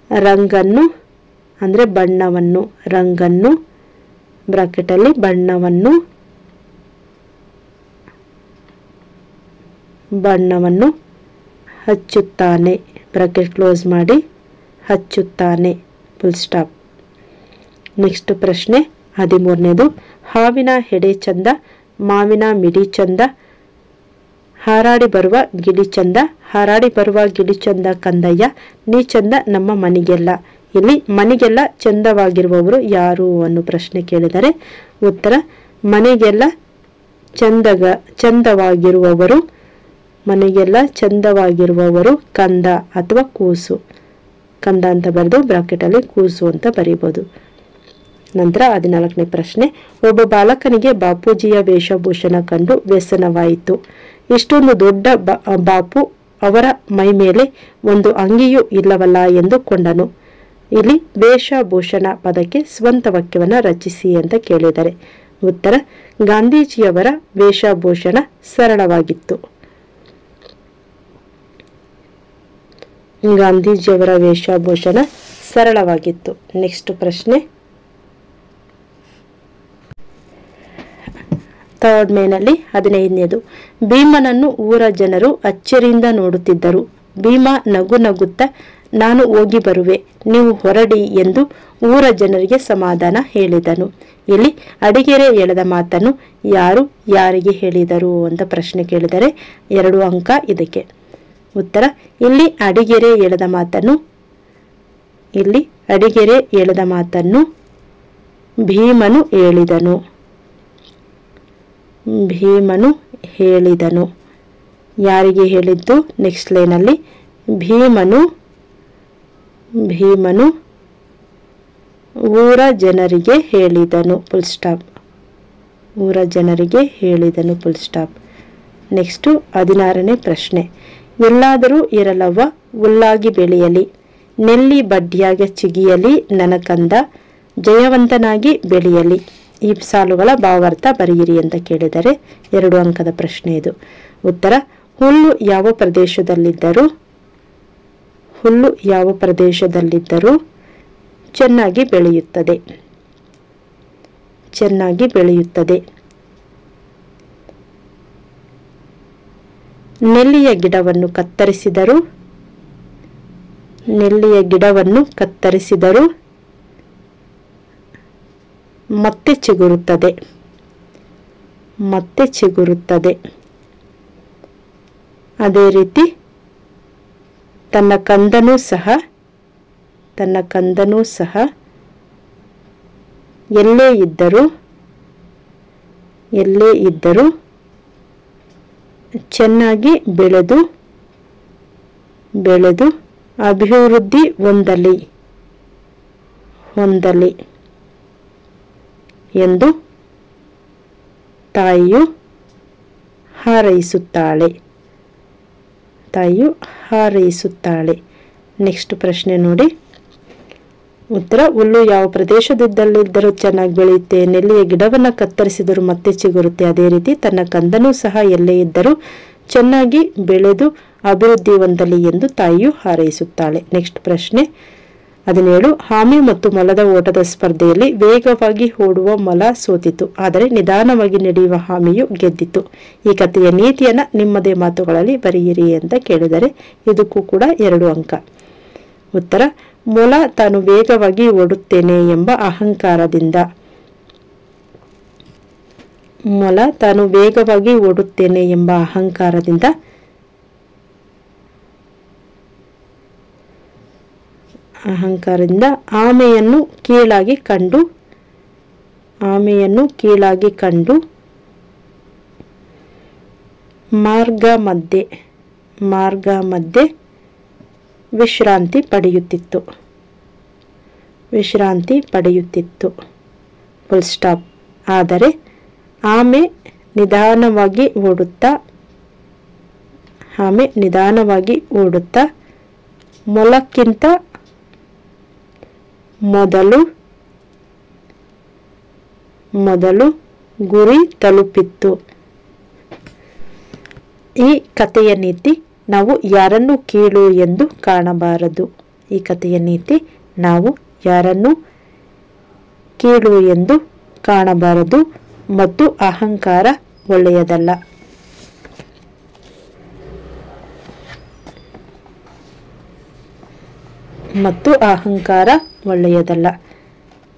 ರಂಗನ್ನು ಅಂದರೆ ರಂಗನ್ನು ಬ್ರಾಕೆಟಲ್ಲಿ ಬಣ್ಣವನ್ನು ಹಚ್ಚುತ್ತಾನೆ. ಬ್ರಾಕೆಟ್ ಕ್ಲೋಸ್ ಮಾಡಿ ಹಚ್ಚುತ್ತಾನೆ. Full stop. ನೆಕ್ಸ್ಟ್ ಪ್ರಶ್ನೆ 13ನೇದು. ಹಾವಿನ ಹೆಡೆ ಚಂದ, ಮಾವಿನ ಮಿಡಿ ಚಂದ, ಹಾರಾಡಿ ಬರುವ ಗಿಳಿ ಚಂದ ಕಂದಯ್ಯ, ನೀ ಚಂದ ನಮ್ಮ ಮನೆಗೆಲ್ಲ. ಇಲ್ಲಿ ಮನೆಗೆಲ್ಲ ಚಂದವಾಗಿರುವವರು ಯಾರು ಅನ್ನೋ ಪ್ರಶ್ನೆ ಕೇಳಿದರೆ ಉತ್ತರ ಮನೆಗೆಲ್ಲ ಚಂದವಾಗಿರುವವರು ಕಂದ ಅಥವಾ ಕೂಸು. ಕಂದ ಅಂತ ಬರೆದು ಬ್ರಾಕೆಟಲ್ಲಿ ಕೂಸು ಅಂತ ಬರೀಬೋದು. ನಂತರ 14ನೇ ಪ್ರಶ್ನೆ. ಒಬ್ಬ ಬಾಲಕನಿಗೆ ಬಾಪೂಜಿಯ ವೇಷಭೂಷಣ ಕಂಡು ವ್ಯಸನವಾಯಿತು. ಇಷ್ಟೊಂದು ದೊಡ್ಡ ಬಾಪು ಅವರ ಮೈ ಮೇಲೆ ಒಂದು ಅಂಗಿಯೂ ಇಲ್ಲವಲ್ಲ ಎಂದುಕೊಂಡನು. ಇಲ್ಲಿ ವೇಷಭೂಷಣ ಪದಕ್ಕೆ ಸ್ವಂತ ವಾಕ್ಯವನ್ನು ರಚಿಸಿ ಅಂತ ಕೇಳಿದ್ದಾರೆ. ಉತ್ತರ ಗಾಂಧೀಜಿಯವರ ವೇಷಭೂಷಣ ಸರಳವಾಗಿತ್ತು. ಗಾಂಧೀಜಿಯವರ ವೇಷಭೂಷಣ ಸರಳವಾಗಿತ್ತು. ನೆಕ್ಸ್ಟ್ ಪ್ರಶ್ನೆ, ಥರ್ಡ್ ಮೇನಲ್ಲಿ 15ನೇದು. ಭೀಮನನ್ನು ಊರ ಜನರು ಅಚ್ಚರಿಯಿಂದ ನೋಡುತ್ತಿದ್ದರು. ಭೀಮ ನಗು ನಗುತ್ತಾ ನಾನು ಹೋಗಿ ಬರುವೆ, ನೀವು ಹೊರಡಿ ಎಂದು ಊರ ಜನರಿಗೆ ಸಮಾಧಾನ ಹೇಳಿದನು. ಇಲ್ಲಿ ಅಡಿಗೆರೆ ಎಳೆದ ಮಾತನ್ನು ಯಾರು ಯಾರಿಗೆ ಹೇಳಿದರು ಅಂತ ಪ್ರಶ್ನೆ ಕೇಳಿದರೆ 2 ಅಂಕ ಇದಕ್ಕೆ. ಉತ್ತರ ಇಲ್ಲಿ ಅಡಿಗೆರೆ ಎಳೆದ ಮಾತನ್ನು ಭೀಮನು ಹೇಳಿದನು. ಯಾರಿಗೆ ಹೇಳಿದ್ದು? ನೆಕ್ಸ್ಟ್ ಲೈನಲ್ಲಿ ಭೀಮನು ಊರ ಜನರಿಗೆ ಹೇಳಿದನು, ಫುಲ್ ಸ್ಟಾಪ್. ಊರ ಜನರಿಗೆ ಹೇಳಿದನು, ಫುಲ್ ಸ್ಟಾಪ್. ನೆಕ್ಸ್ಟು 16ನೇ ಪ್ರಶ್ನೆ, ಎಲ್ಲಾದರೂ ಇರಲವ್ವ ಹುಲ್ಲಾಗಿ ಬೆಳೆಯಲಿ, ನೆಲ್ಲಿ ಬಡ್ಡಿಯಾಗ ಚಿಗಿಯಲಿ, ನನ್ನ ಕಂದ ಜಯವಂತನಾಗಿ ಬೆಳೆಯಲಿ. ಈ ಸಾಲುಗಳ ಭಾವಾರ್ಥ ಬರೆಯಿರಿ ಅಂತ ಕೇಳಿದರೆ 2 ಅಂಕದ ಪ್ರಶ್ನೆ ಇದು. ಉತ್ತರ ಹುಲ್ಲು ಯಾವ ಪ್ರದೇಶದಲ್ಲಿದ್ದರೂ ಚೆನ್ನಾಗಿ ಬೆಳೆಯುತ್ತದೆ. ನೆಲ್ಲಿಯ ಗಿಡವನ್ನು ಕತ್ತರಿಸಿದರೂ ಮತ್ತೆ ಚಿಗುರುತ್ತದೆ. ಅದೇ ರೀತಿ ತನ್ನ ಕಂದನೂ ಸಹ ಎಲ್ಲೇ ಇದ್ದರೂ ಚೆನ್ನಾಗಿ ಬೆಳೆದು ಅಭಿವೃದ್ಧಿ ಹೊಂದಲಿ ಎಂದು ತಾಯಿಯು ಹಾರೈಸುತ್ತಾಳೆ. ನೆಕ್ಸ್ಟ್ ಪ್ರಶ್ನೆ ನೋಡಿ. ಉತ್ತರ ಹುಲ್ಲು ಯಾವ ಪ್ರದೇಶದಲ್ಲಿದ್ದರೂ ಚೆನ್ನಾಗಿ ಬೆಳೆಯುತ್ತೆ, ನೆಲ್ಲಿಯ ಗಿಡವನ್ನು ಕತ್ತರಿಸಿದರೂ ಮತ್ತೆ ಚಿಗುರುತ್ತೆ, ಅದೇ ರೀತಿ ತನ್ನ ಕಂದನೂ ಸಹ ಎಲ್ಲೇ ಇದ್ದರೂ ಚೆನ್ನಾಗಿ ಬೆಳೆದು ಅಭಿವೃದ್ಧಿ ಹೊಂದಲಿ ಎಂದು ತಾಯಿಯು ಹಾರೈಸುತ್ತಾಳೆ. ನೆಕ್ಸ್ಟ್ ಪ್ರಶ್ನೆ 17. ಆಮೆ ಮತ್ತು ಮೊಲದ ಓಟದ ಸ್ಪರ್ಧೆಯಲ್ಲಿ ವೇಗವಾಗಿ ಓಡುವ ಮೊಲ ಸೋತಿತು, ಆದರೆ ನಿಧಾನವಾಗಿ ನಡೆಯುವ ಆಮೆಯು ಗೆದ್ದಿತು. ಈ ಕಥೆಯ ನೀತಿಯನ್ನು ನಿಮ್ಮದೇ ಮಾತುಗಳಲ್ಲಿ ಬರೆಯಿರಿ ಅಂತ ಕೇಳಿದರೆ ಇದಕ್ಕೂ ಕೂಡ 2 ಅಂಕ. ಉತ್ತರ ಮೊಲ ತಾನು ವೇಗವಾಗಿ ಓಡುತ್ತೇನೆ ಎಂಬ ಅಹಂಕಾರದಿಂದ ಆಮೆಯನ್ನು ಕೀಳಾಗಿ ಕಂಡು ಮಾರ್ಗ ಮಧ್ಯೆ ವಿಶ್ರಾಂತಿ ಪಡೆಯುತ್ತಿತ್ತು. Full stop. ಆದರೆ ಆಮೆ ನಿಧಾನವಾಗಿ ಓಡುತ್ತಾ ಮೊಲಕ್ಕಿಂತ ಮೊದಲು ಗುರಿ ತಲುಪಿತ್ತು. ಈ ಕಥೆಯ ನೀತಿ ನಾವು ಯಾರನ್ನು ಕೀಳು ಎಂದು ಕಾಣಬಾರದು ಮತ್ತು ಅಹಂಕಾರ ಒಳ್ಳೆಯದಲ್ಲ.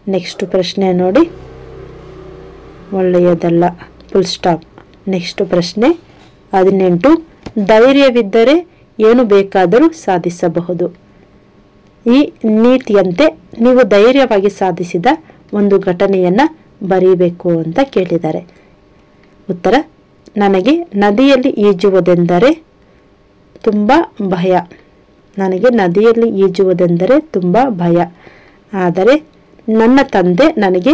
ನೆಕ್ಸ್ಟ್ ಪ್ರಶ್ನೆ ನೋಡಿ. ಒಳ್ಳೆಯದಲ್ಲ, ಫುಲ್ ಸ್ಟಾಪ್. ನೆಕ್ಸ್ಟ್ ಪ್ರಶ್ನೆ 18. ಧೈರ್ಯವಿದ್ದರೆ ಏನು ಬೇಕಾದರೂ ಸಾಧಿಸಬಹುದು. ಈ ನೀತಿಯಂತೆ ನೀವು ಧೈರ್ಯವಾಗಿ ಸಾಧಿಸಿದ ಒಂದು ಘಟನೆಯನ್ನು ಬರೀಬೇಕು ಅಂತ ಕೇಳಿದ್ದಾರೆ. ಉತ್ತರ ನನಗೆ ನದಿಯಲ್ಲಿ ಈಜುವುದೆಂದರೆ ತುಂಬ ಭಯ. ಆದರೆ ನನ್ನ ತಂದೆ ನನಗೆ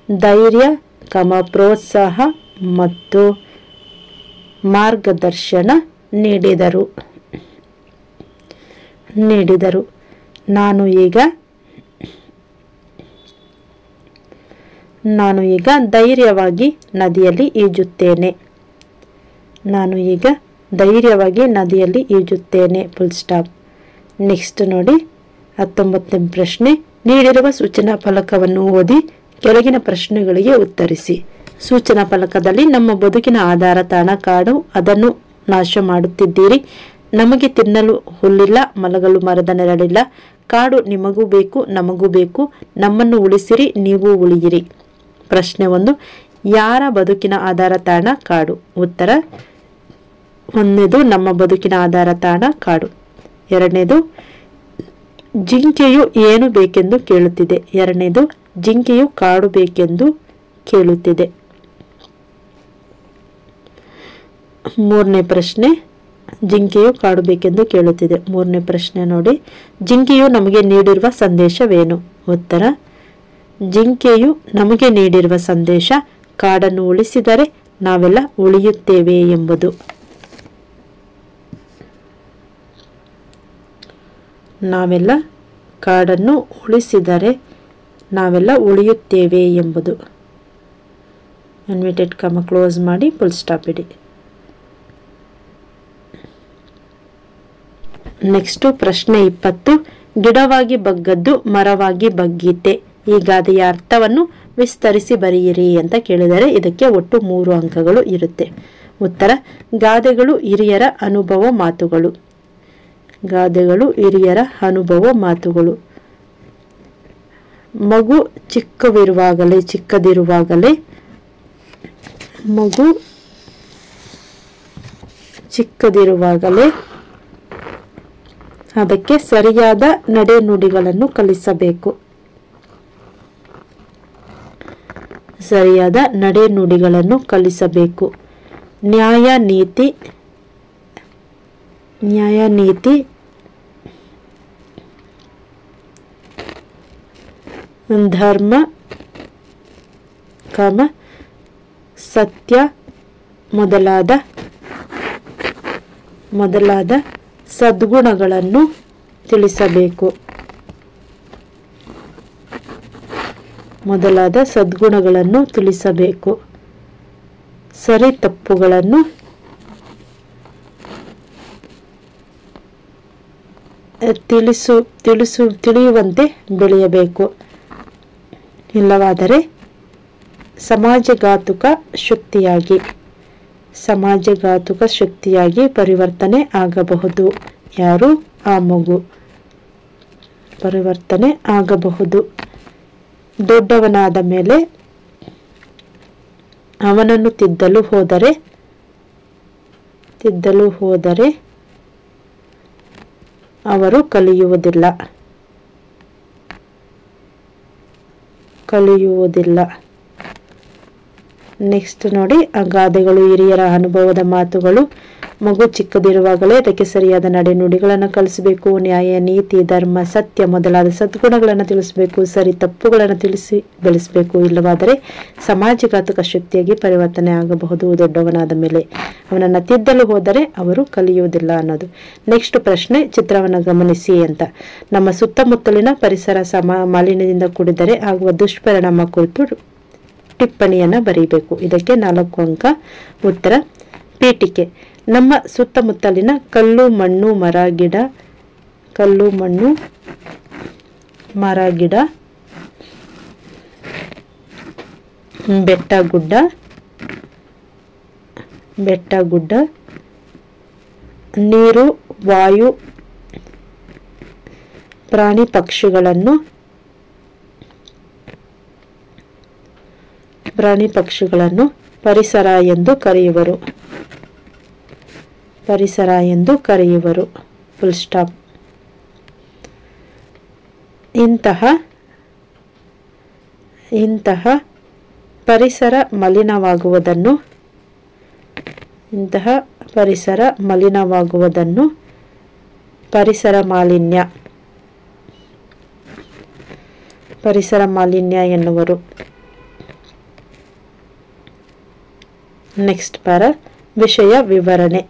ಧೈರ್ಯ, ಪ್ರೋತ್ಸಾಹ ಮತ್ತು ಮಾರ್ಗದರ್ಶನ ನೀಡಿದರು. ನಾನು ಈಗ ಧೈರ್ಯವಾಗಿ ನದಿಯಲ್ಲಿ ಈಜುತ್ತೇನೆ. Full stop. ನೆಕ್ಸ್ಟ್ ನೋಡಿ 19ನೇ ಪ್ರಶ್ನೆ. ನೀಡಿರುವ ಸೂಚನಾ ಫಲಕವನ್ನು ಓದಿ ಕೆಳಗಿನ ಪ್ರಶ್ನೆಗಳಿಗೆ ಉತ್ತರಿಸಿ. ಸೂಚನಾ ಫಲಕದಲ್ಲಿ ನಮ್ಮ ಬದುಕಿನ ಆಧಾರ ತಾಣ ಕಾಡು, ಅದನ್ನು ನಾಶ ಮಾಡುತ್ತಿದ್ದೀರಿ. ನಮಗೆ ತಿನ್ನಲು ಹುಲ್ಲಿಲ್ಲ, ಮಲಗಲು ಮರದ ನೆರಳಿಲ್ಲ. ಕಾಡು ನಿಮಗೂ ಬೇಕು, ನಮಗೂ ಬೇಕು. ನಮ್ಮನ್ನು ಉಳಿಸಿರಿ, ನೀವು ಉಳಿಯಿರಿ. ಪ್ರಶ್ನೆ 1. ಯಾರ ಬದುಕಿನ ಆಧಾರ ತಾಣ ಕಾಡು? ಉತ್ತರ 1ನೇದು ನಮ್ಮ ಬದುಕಿನ ಆಧಾರ ತಾಣ ಕಾಡು. 2ನೇದು ಜಿಂಕೆಯು ಏನು ಬೇಕೆಂದು ಕೇಳುತ್ತಿದೆ. 2ನೇದು ಜಿಂಕೆಯು ಕಾಡು ಬೇಕೆಂದು ಕೇಳುತ್ತಿದೆ. 3ನೇ ಪ್ರಶ್ನೆ. ಜಿಂಕೆಯು ಕಾಡು ಬೇಕೆಂದು ಕೇಳುತ್ತಿದೆ. 3ನೇ ಪ್ರಶ್ನೆ ನೋಡಿ. ಜಿಂಕೆಯು ನಮಗೆ ನೀಡಿರುವ ಸಂದೇಶವೇನು? ಉತ್ತರ ಜಿಂಕೆಯು ನಮಗೆ ನೀಡಿರುವ ಸಂದೇಶ ಕಾಡನ್ನು ಉಳಿಸಿದರೆ ನಾವೆಲ್ಲ ಉಳಿಯುತ್ತೇವೆ ಎಂಬುದು. ನಾವೆಲ್ಲ ಕಾಡನ್ನು ಉಳಿಸಿದರೆ ನಾವೆಲ್ಲ ಉಳಿಯುತ್ತೇವೆ ಎಂಬುದು. ಇನ್ವರ್ಟೆಡ್ ಕಾಮ ಕ್ಲೋಸ್ ಮಾಡಿ ಫುಲ್ ಸ್ಟಾಪ್ ಇಡಿ. ನೆಕ್ಸ್ಟ್ ಪ್ರಶ್ನೆ 20. ಗಿಡವಾಗಿ ಬಗ್ಗದ್ದು ಮರವಾಗಿ ಬಗ್ಗೀತೆ. ಈ ಗಾದೆಯ ಅರ್ಥವನ್ನು ವಿಸ್ತರಿಸಿ ಬರೆಯಿರಿ ಅಂತ ಕೇಳಿದರೆ ಇದಕ್ಕೆ ಒಟ್ಟು 3 ಅಂಕಗಳು ಇರುತ್ತೆ. ಉತ್ತರ ಗಾದೆಗಳು ಹಿರಿಯರ ಅನುಭವ ಮಾತುಗಳು. ಮಗು ಚಿಕ್ಕದಿರುವಾಗಲೇ ಅದಕ್ಕೆ ಸರಿಯಾದ ನಡೆನುಡಿಗಳನ್ನು ಕಲಿಸಬೇಕು. ನ್ಯಾಯ ನೀತಿ ಧರ್ಮ ಸತ್ಯ ಮೊದಲಾದ ಸದ್ಗುಣಗಳನ್ನು ತಿಳಿಸಬೇಕು. ಸರಿ ತಪ್ಪುಗಳನ್ನು ತಿಳಿಯುವಂತೆ ಬೆಳೆಯಬೇಕು. ಇಲ್ಲವಾದರೆ ಸಮಾಜಘಾತುಕ ಶಕ್ತಿಯಾಗಿ ಪರಿವರ್ತನೆ ಆಗಬಹುದು. ಯಾರು? ಆ ಮಗು ಪರಿವರ್ತನೆ ಆಗಬಹುದು. ದೊಡ್ಡವನಾದ ಮೇಲೆ ಅವನನ್ನು ತಿದ್ದಲು ಹೋದರೆ ಅವರು ಕಲಿಯುವುದಿಲ್ಲ. ನೆಕ್ಸ್ಟ್ ನೋಡಿ. ಆ ಗಾದೆಗಳು ಹಿರಿಯರ ಅನುಭವದ ಮಾತುಗಳು. ಮಗು ಚಿಕ್ಕದಿರುವಾಗಲೇ ಅದಕ್ಕೆ ಸರಿಯಾದ ನಡೆನುಡಿಗಳನ್ನು ಕಲಿಸಬೇಕು. ನ್ಯಾಯ ನೀತಿ ಧರ್ಮ ಸತ್ಯ ಮೊದಲಾದ ಸದ್ಗುಣಗಳನ್ನು ತಿಳಿಸಬೇಕು. ಸರಿ ತಪ್ಪುಗಳನ್ನು ತಿಳಿಸಿ ಬೆಳೆಸಬೇಕು. ಇಲ್ಲವಾದರೆ ಸಮಾಜಘಾತುಕ ಶಕ್ತಿಯಾಗಿ ಪರಿವರ್ತನೆ ಆಗಬಹುದು. ದೊಡ್ಡವನಾದ ಮೇಲೆ ಅವನನ್ನು ತಿದ್ದಲು ಹೋದರೆ ಅವರು ಕಲಿಯುವುದಿಲ್ಲ ಅನ್ನೋದು. ನೆಕ್ಸ್ಟ್ ಪ್ರಶ್ನೆ. ಚಿತ್ರವನ್ನು ಗಮನಿಸಿ ಅಂತ. ನಮ್ಮ ಸುತ್ತಮುತ್ತಲಿನ ಪರಿಸರ ಮಾಲಿನ್ಯದಿಂದ ಕೂಡಿದರೆ ಆಗುವ ದುಷ್ಪರಿಣಾಮ ಕುರಿತು ಟಿಪ್ಪಣಿಯನ್ನು ಬರೀಬೇಕು. ಇದಕ್ಕೆ 4 ಅಂಕ. ಉತ್ತರ ಪೀಠಿಕೆ. ನಮ್ಮ ಸುತ್ತಮುತ್ತಲಿನ ಕಲ್ಲು ಮಣ್ಣು ಮರ ಗಿಡ ಬೆಟ್ಟ ಗುಡ್ಡ ನೀರು ವಾಯು ಪ್ರಾಣಿ ಪಕ್ಷಿಗಳನ್ನು ಪರಿಸರ ಎಂದು ಕರೆಯುವರು. Full stop. ಇಂತಹ ಪರಿಸರ ಮಲಿನವಾಗುವುದನ್ನು ಪರಿಸರ ಮಾಲಿನ್ಯ ಎನ್ನುವರು. ನೆಕ್ಸ್ಟ್ ವಿಷಯ ವಿವರಣೆ.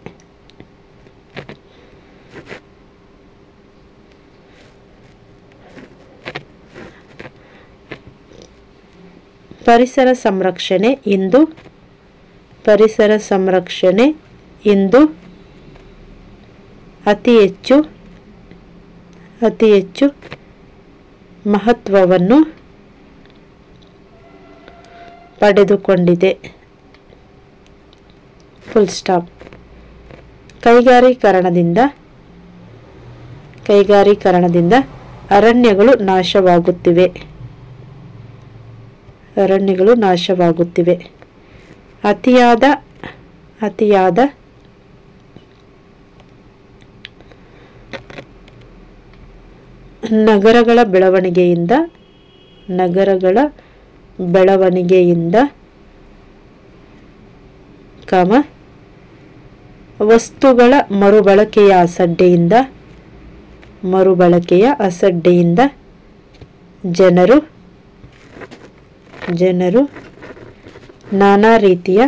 ಪರಿಸರ ಸಂರಕ್ಷಣೆ ಇಂದು ಅತಿ ಹೆಚ್ಚು ಮಹತ್ವವನ್ನು ಪಡೆದುಕೊಂಡಿದೆ. Full stop. ಕೈಗಾರೀಕರಣದಿಂದ ಅರಣ್ಯಗಳು ನಾಶವಾಗುತ್ತಿವೆ. ಅತಿಯಾದ ನಗರಗಳ ಬೆಳವಣಿಗೆಯಿಂದ ವಸ್ತುಗಳ ಮರುಬಳಕೆಯ ಅಸಡ್ಡೆಯಿಂದ ಜನರು ನಾನಾ ರೀತಿಯ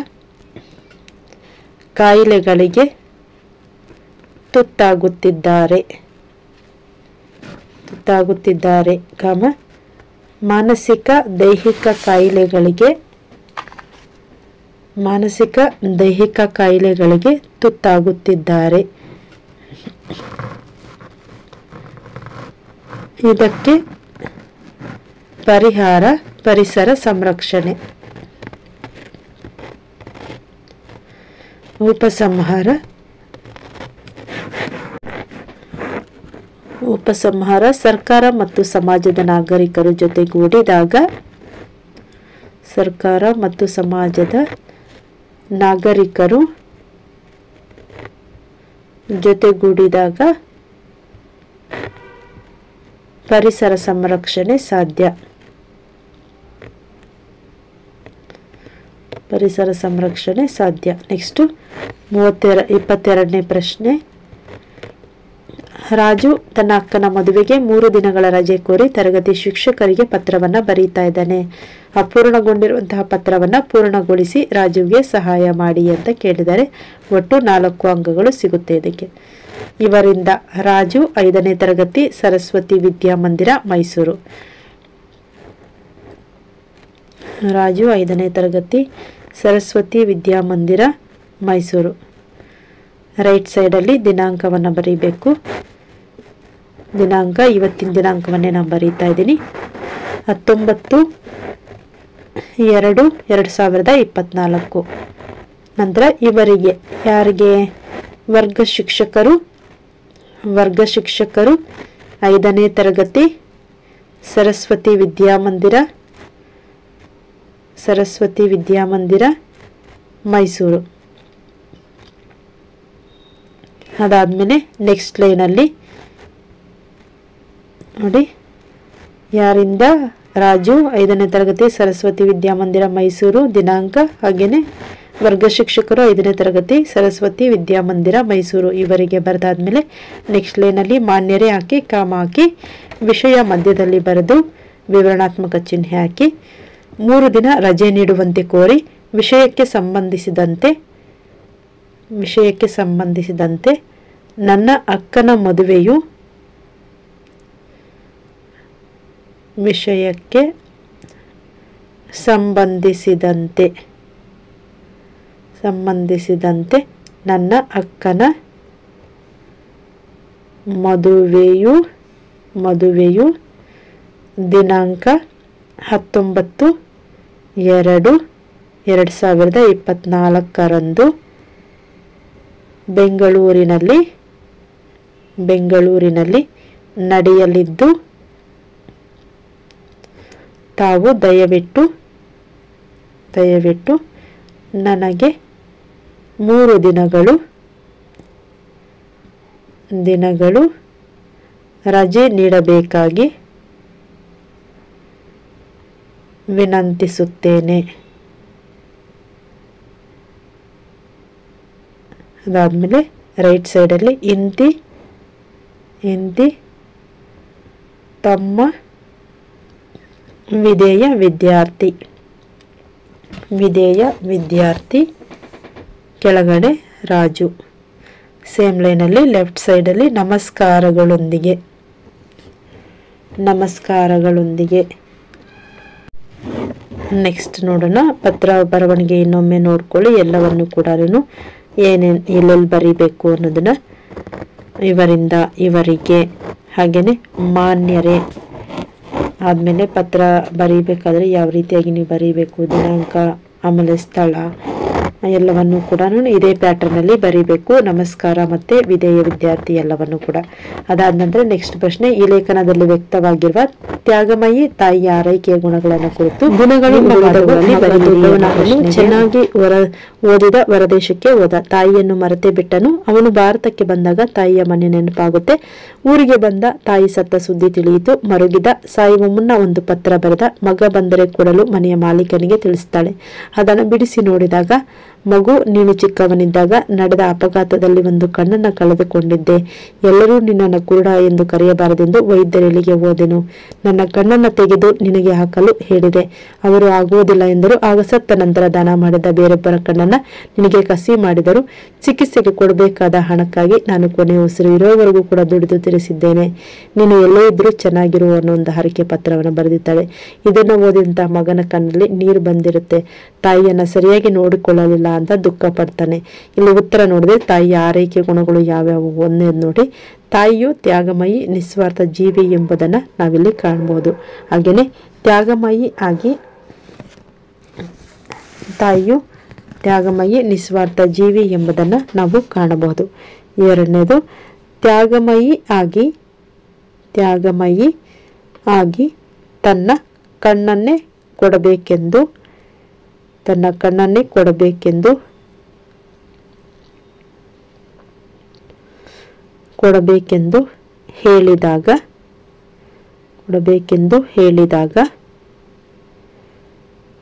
ಕಾಯಿಲೆಗಳಿಗೆ ತುತ್ತಾಗುತ್ತಿದ್ದಾರೆ. ಮಾನಸಿಕ ದೈಹಿಕ ಕಾಯಿಲೆಗಳಿಗೆ ತುತ್ತಾಗುತ್ತಿದ್ದಾರೆ. ಇದಕ್ಕೆ ಪರಿಹಾರ ಪರಿಸರ ಸಂರಕ್ಷಣೆ. ಉಪಸಂಹಾರ. ಸರ್ಕಾರ ಮತ್ತು ಸಮಾಜದ ನಾಗರಿಕರು ಜೊತೆಗೂಡಿದಾಗ ಪರಿಸರ ಸಂರಕ್ಷಣೆ ಸಾಧ್ಯ. ನೆಕ್ಸ್ಟ್ 22ನೇ ಪ್ರಶ್ನೆ. ರಾಜು ತನ್ನ ಅಕ್ಕನ ಮದುವೆಗೆ 3 ದಿನಗಳ ರಜೆ ಕೋರಿ ತರಗತಿ ಶಿಕ್ಷಕರಿಗೆ ಪತ್ರವನ್ನ ಬರೀತಾ ಇದ್ದಾನೆ. ಅಪೂರ್ಣಗೊಂಡಿರುವಂತಹ ಪತ್ರವನ್ನ ಪೂರ್ಣಗೊಳಿಸಿ ರಾಜುಗೆ ಸಹಾಯ ಮಾಡಿ ಅಂತ ಕೇಳಿದರೆ ಒಟ್ಟು 4 ಅಂಕಗಳು ಸಿಗುತ್ತೆ ಇದಕ್ಕೆ. ಇವರಿಂದ ರಾಜು 5ನೇ ತರಗತಿ ಸರಸ್ವತಿ ವಿದ್ಯಾಮಂದಿರ ಮೈಸೂರು. ರಾಜು 5ನೇ ತರಗತಿ ಸರಸ್ವತಿ ವಿದ್ಯಾಮಂದಿರ ಮೈಸೂರು. ರೈಟ್ ಸೈಡಲ್ಲಿ ದಿನಾಂಕವನ್ನು ಬರೀಬೇಕು. ಇವತ್ತಿನ ದಿನಾಂಕವನ್ನೇ ನಾನು ಬರೀತಾ ಇದ್ದೀನಿ. 19/2/2024. ನಂತರ ಇವರಿಗೆ ಯಾರಿಗೆ ವರ್ಗ ಶಿಕ್ಷಕರು 5ನೇ ತರಗತಿ ಸರಸ್ವತಿ ವಿದ್ಯಾಮಂದಿರ ಮೈಸೂರು. ಅದಾದಮೇಲೆ ನೆಕ್ಸ್ಟ್ ಲೈನಲ್ಲಿ ನೋಡಿ, ಯಾರಿಂದ ರಾಜು 5ನೇ ತರಗತಿ ಸರಸ್ವತಿ ವಿದ್ಯಾಮಂದಿರ ಮೈಸೂರು ದಿನಾಂಕ, ಹಾಗೇನೆ ವರ್ಗ ಶಿಕ್ಷಕರು 5ನೇ ತರಗತಿ ಸರಸ್ವತಿ ವಿದ್ಯಾಮಂದಿರ ಮೈಸೂರು ಇವರಿಗೆ ಬರೆದಾದ್ಮೇಲೆ ನೆಕ್ಸ್ಟ್ ಲೈನಲ್ಲಿ ಮಾನ್ಯರೇ ಹಾಕಿ ಕಾಮ ಹಾಕಿ ವಿಷಯ ಮಧ್ಯದಲ್ಲಿ ಬರೆದು ವಿವರಣಾತ್ಮಕ ಚಿಹ್ನೆ ಹಾಕಿ 3 ದಿನ ರಜೆ ನೀಡುವಂತೆ ಕೋರಿ ವಿಷಯಕ್ಕೆ ಸಂಬಂಧಿಸಿದಂತೆ ನನ್ನ ಅಕ್ಕನ ಮದುವೆಯು ವಿಷಯಕ್ಕೆ ಸಂಬಂಧಿಸಿದಂತೆ ನನ್ನ ಅಕ್ಕನ ಮದುವೆಯು ದಿನಾಂಕ 19/2/2024 ಬೆಂಗಳೂರಿನಲ್ಲಿ ನಡೆಯಲಿದ್ದು ತಾವು ದಯವಿಟ್ಟು ನನಗೆ 3 ದಿನಗಳು ರಜೆ ನೀಡಬೇಕಾಗಿ ವಿನಂತಿಸುತ್ತೇನೆ. ಅದಾದಮೇಲೆ ರೈಟ್ ಸೈಡಲ್ಲಿ ಇಂತಿ ತಮ್ಮ ವಿಧೇಯ ವಿದ್ಯಾರ್ಥಿ ಕೆಳಗಡೆ ರಾಜು. ಸೇಮ್ ಲೈನಲ್ಲಿ ಲೆಫ್ಟ್ ಸೈಡಲ್ಲಿ ನಮಸ್ಕಾರಗಳೊಂದಿಗೆ ನೆಕ್ಸ್ಟ್ ನೋಡೋಣ. ಪತ್ರ ಬರವಣಿಗೆ ಇನ್ನೊಮ್ಮೆ ನೋಡ್ಕೊಳ್ಳಿ. ಎಲ್ಲವನ್ನು ಕೂಡ ಏನೇನು ಎಲ್ಲೆಲ್ಲಿ ಬರೀಬೇಕು ಅನ್ನೋದನ್ನ ಇವರಿಂದ ಇವರಿಗೆ, ಹಾಗೇನೆ ಮಾನ್ಯರೇ ಆದಮೇಲೆ ಪತ್ರ ಬರೀಬೇಕಾದ್ರೆ ಯಾವ ರೀತಿಯಾಗಿ ನೀವು ಬರೀಬೇಕು, ದಿನಾಂಕ, ಆಮೇಲೆ ಸ್ಥಳ ಎಲ್ಲವನ್ನು ಕೂಡ ಇದೇ ಪ್ಯಾಟರ್ನಲ್ಲಿ ಬರೀಬೇಕು. ನಮಸ್ಕಾರ ಮತ್ತು ವಿಧೇಯ ವಿದ್ಯಾರ್ಥಿ ಎಲ್ಲವನ್ನು ಕೂಡ. ಅದಾದ ನಂತರ ನೆಕ್ಸ್ಟ್ ಪ್ರಶ್ನೆ, ಈ ಲೇಖನದಲ್ಲಿ ವ್ಯಕ್ತವಾಗಿರುವ ತ್ಯಾಗಮಯಿ ತಾಯಿಯ ಆರೈಕೆಯ ಗುಣಗಳನ್ನು ಕುರಿತು ಗುಣಗಳು ಚೆನ್ನಾಗಿ ಓದಿದ ಹೊರದೇಶಕ್ಕೆ ಹೋದ, ತಾಯಿಯನ್ನು ಮರೆತೇ ಬಿಟ್ಟನು. ಅವನು ಭಾರತಕ್ಕೆ ಬಂದಾಗ ತಾಯಿಯ ಮನೆ ನೆನಪಾಗುತ್ತೆ. ಊರಿಗೆ ಬಂದ, ತಾಯಿ ಸತ್ತ ಸುದ್ದಿ ತಿಳಿಯಿತು. ಮರುಗಿದ, ಸಾಯುವ ಮುನ್ನ ಒಂದು ಪತ್ರ ಬರೆದ. ಮಗ ಬಂದರೆ ಕೊಡಲು ಮನೆಯ ಮಾಲೀಕನಿಗೆ ತಿಳಿಸ್ತಾಳೆ. ಅದನ್ನು ಬಿಡಿಸಿ ನೋಡಿದಾಗ, ಮಗು, ನೀನು ಚಿಕ್ಕವನಿದ್ದಾಗ ನಡೆದ ಅಪಘಾತದಲ್ಲಿ ಒಂದು ಕಣ್ಣನ್ನು ಕಳೆದುಕೊಂಡಿದ್ದೆ. ಎಲ್ಲರೂ ನಿನ್ನನ್ನು ಕುರುಡ ಎಂದು ಕರೆಯಬಾರದೆಂದು ವೈದ್ಯರಲ್ಲಿಗೆ ಹೋದೆನು. ನನ್ನ ಕಣ್ಣನ್ನು ತೆಗೆದು ನಿನಗೆ ಹಾಕಲು ಹೇಳಿದೆ. ಅವರು ಆಗುವುದಿಲ್ಲ ಎಂದರು. ಆಗ ಸತ್ತ ನಂತರ ದಾನ ಮಾಡಿದ ಬೇರೊಬ್ಬರ ಕಣ್ಣನ್ನು ನಿನಗೆ ಕಸಿ ಮಾಡಿದರು. ಚಿಕಿತ್ಸೆಗೆ ಕೊಡಬೇಕಾದ ಹಣಕ್ಕಾಗಿ ನಾನು ಕೊನೆಯ ಉಸಿರು ಇರೋವರೆಗೂ ಕೂಡ ದುಡಿದು ತೀರಿಸಿದ್ದೇನೆ. ನೀನು ಎಲ್ಲೇ ಇದ್ರೂ ಚೆನ್ನಾಗಿರುವ ಅನ್ನೋ ಒಂದು ಹರಕೆ ಪತ್ರವನ್ನು ಬರೆದಿದ್ದಾಳೆ. ಇದನ್ನು ಓದಿದಂತಹ ಮಗನ ಕಣ್ಣಲ್ಲಿ ನೀರು ಬಂದಿರುತ್ತೆ. ತಾಯಿಯನ್ನ ಸರಿಯಾಗಿ ನೋಡಿಕೊಳ್ಳಲಿಲ್ಲ ಅಂತ ದುಃಖ ಪಡ್ತಾನೆ. ಇಲ್ಲಿ ಉತ್ತರ ನೋಡಿದ್ರೆ ತಾಯಿಯ ಆರೈಕೆ ಗುಣಗಳು ಯಾವ್ಯಾವು ಒಂದೇದು ನೋಡಿ. ತಾಯಿಯು ತ್ಯಾಗಮಯಿ, ನಿಸ್ವಾರ್ಥ ಜೀವಿ ಎಂಬುದನ್ನು ನಾವಿಲ್ಲಿ ಕಾಣಬಹುದು. ಹಾಗೇನೆ ತಾಯಿಯು ತ್ಯಾಗಮಯಿ, ನಿಸ್ವಾರ್ಥ ಜೀವಿ ಎಂಬುದನ್ನು ನಾವು ಕಾಣಬಹುದು. ಎರಡನೇದು, ತ್ಯಾಗಮಯಿ ಆಗಿ ತನ್ನ ಕಣ್ಣನ್ನೇ ಕೊಡಬೇಕೆಂದು ಹೇಳಿದಾಗ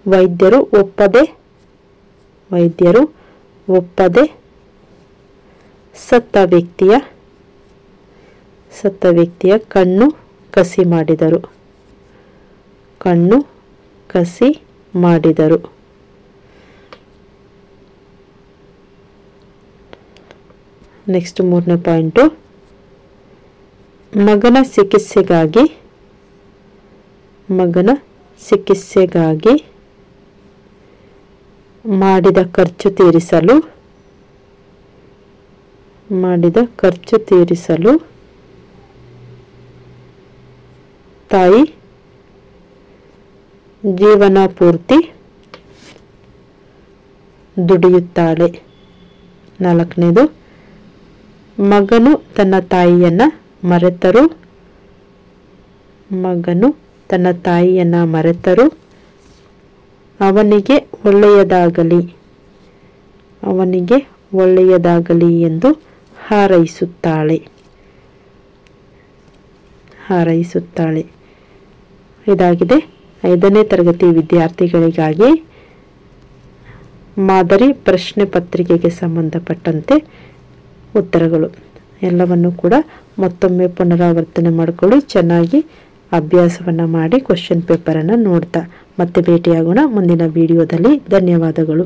ವೈದ್ಯರು ಒಪ್ಪದೆ ಸತ್ತ ವ್ಯಕ್ತಿಯ ಕಣ್ಣು ಕಸಿ ಮಾಡಿದರು. ನೆಕ್ಸ್ಟ್ ಮೂರನೇ ಪಾಯಿಂಟು, ಮಗನ ಚಿಕಿತ್ಸೆಗಾಗಿ ಮಾಡಿದ ಖರ್ಚು ತೀರಿಸಲು ತಾಯಿ ಜೀವನ ಪೂರ್ತಿ ದುಡಿಯುತ್ತಾಳೆ. ನಾಲ್ಕನೇದು, ಮಗನು ತನ್ನ ತಾಯಿಯನ್ನ ಮರೆತರು ಅವನಿಗೆ ಒಳ್ಳೆಯದಾಗಲಿ ಎಂದು ಹಾರೈಸುತ್ತಾಳೆ. ಇದಾಗಿದೆ 5ನೇ ತರಗತಿ ವಿದ್ಯಾರ್ಥಿಗಳಿಗಾಗಿ ಮಾದರಿ ಪ್ರಶ್ನೆ ಪತ್ರಿಕೆಗೆ ಸಂಬಂಧಪಟ್ಟಂತೆ ಉತ್ತರಗಳು. ಎಲ್ಲವನ್ನು ಕೂಡ ಮತ್ತೊಮ್ಮೆ ಪುನರಾವರ್ತನೆ ಮಾಡಿಕೊಳ್ಳಿ. ಚೆನ್ನಾಗಿ ಅಭ್ಯಾಸವನ್ನು ಮಾಡಿ ಕ್ವೆಶ್ಚನ್ ಪೇಪರನ್ನು ನೋಡ್ತಾ ಮತ್ತೆ ಭೇಟಿಯಾಗೋಣ ಮುಂದಿನ ವಿಡಿಯೋದಲ್ಲಿ. ಧನ್ಯವಾದಗಳು.